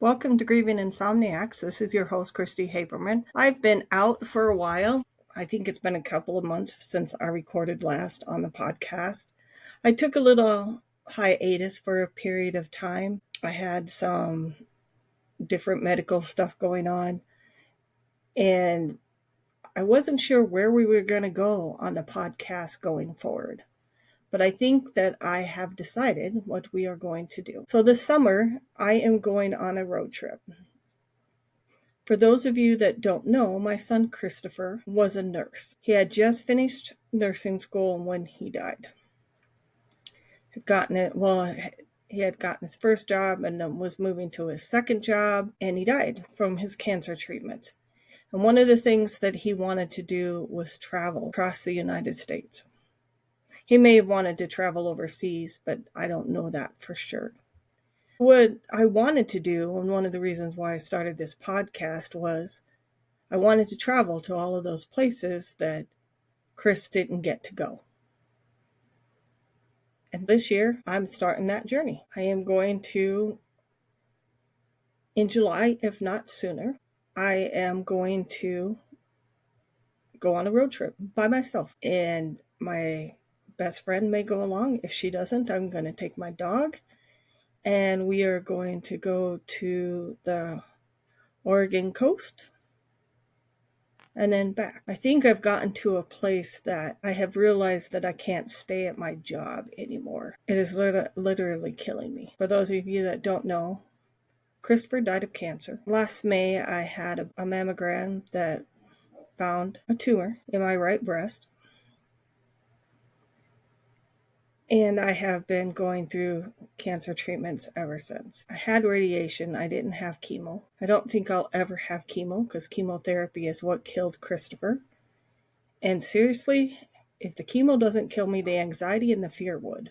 Welcome to Grieving Insomniacs. This is your host, Cristi Habermann. I've been out for a while. I think it's been a couple of months since I recorded last on the podcast. I took a little hiatus for a period of time. I had some different medical stuff going on, and I wasn't sure where we were going to go on the podcast going forward. But I think that I have decided what we are going to do. So this summer, I am going on a road trip. For those of you that don't know, my son Christopher was a nurse. He had just finished nursing school when he died. He had gotten his first job and then was moving to his second job, and he died from his cancer treatment. And one of the things that he wanted to do was travel across the United States. He may have wanted to travel overseas, but I don't know that for sure. What I wanted to do, and one of the reasons why I started this podcast, was I wanted to travel to all of those places that Chris didn't get to go. And this year, I'm starting that journey. I am going to, in July, if not sooner, I am going to go on a road trip by myself. And my best friend may go along. If she doesn't, I'm going to take my dog. And we are going to go to the Oregon coast and then back. I think I've gotten to a place that I have realized that I can't stay at my job anymore. It is literally killing me. For those of you that don't know, Christopher died of cancer. Last May, I had a mammogram that found a tumor in my right breast. And I have been going through cancer treatments ever since. I had radiation. I didn't have chemo. I don't think I'll ever have chemo because chemotherapy is what killed Christopher. And seriously, if the chemo doesn't kill me, the anxiety and the fear would.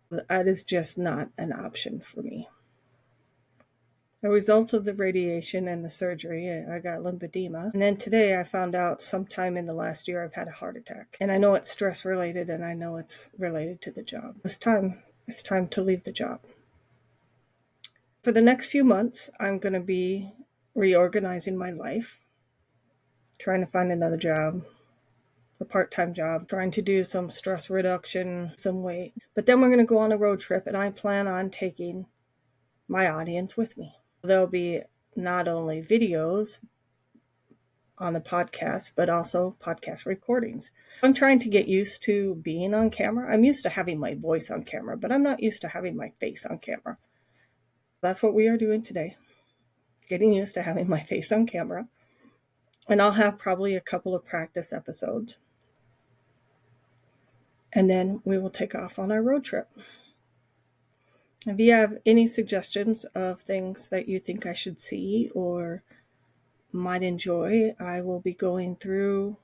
That is just not an option for me. A result of the radiation and the surgery, I got lymphedema. And then today I found out sometime in the last year I've had a heart attack. And I know it's stress related and I know it's related to the job. It's time to leave the job. For the next few months, I'm going to be reorganizing my life, trying to find another job, a part-time job, trying to do some stress reduction, some weight. But then we're going to go on a road trip and I plan on taking my audience with me. There'll be not only videos on the podcast, but also podcast recordings. I'm trying to get used to being on camera. I'm used to having my voice on camera, but I'm not used to having my face on camera. That's what we are doing today. Getting used to having my face on camera. And I'll have probably a couple of practice episodes. And then we will take off on our road trip. If you have any suggestions of things that you think I should see or might enjoy, I will be going through.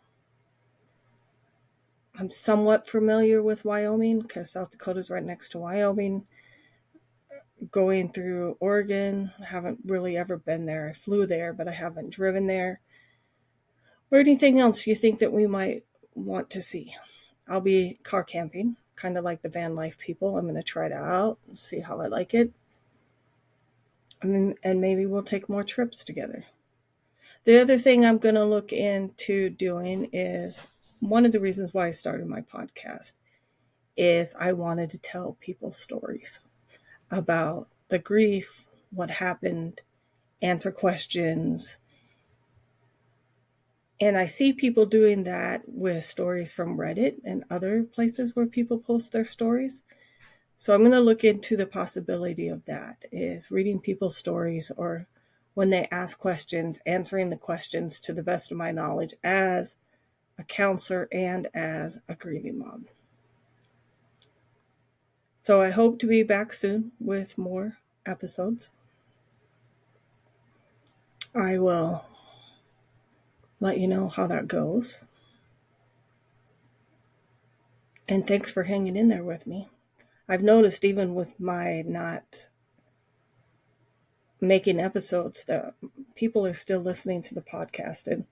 I'm somewhat familiar with Wyoming because South Dakota is right next to Wyoming. Going through Oregon, I haven't really ever been there. I flew there, but I haven't driven there. Or anything else you think that we might want to see. I'll be car camping, kind of like the van life people. I'm going to try it out and see how I like it. And maybe we'll take more trips together. The other thing I'm going to look into doing is, one of the reasons why I started my podcast is I wanted to tell people stories about the grief, what happened, answer questions. And I see people doing that with stories from Reddit and other places where people post their stories. So I'm going to look into the possibility of that, is reading people's stories, or when they ask questions, answering the questions to the best of my knowledge as a counselor and as a grieving mom. So I hope to be back soon with more episodes. I will let you know how that goes. And thanks for hanging in there with me. I've noticed even with my not making episodes that people are still listening to the podcast, and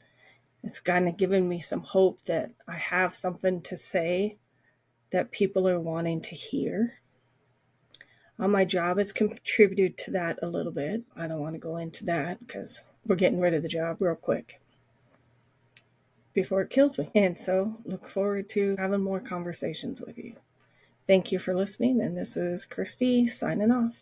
it's kind of given me some hope that I have something to say that people are wanting to hear. On my job, it's contributed to that a little bit. I don't want to go into that because we're getting rid of the job real quick before it kills me. And so look forward to having more conversations with you. Thank you for listening. And this is Cristi signing off.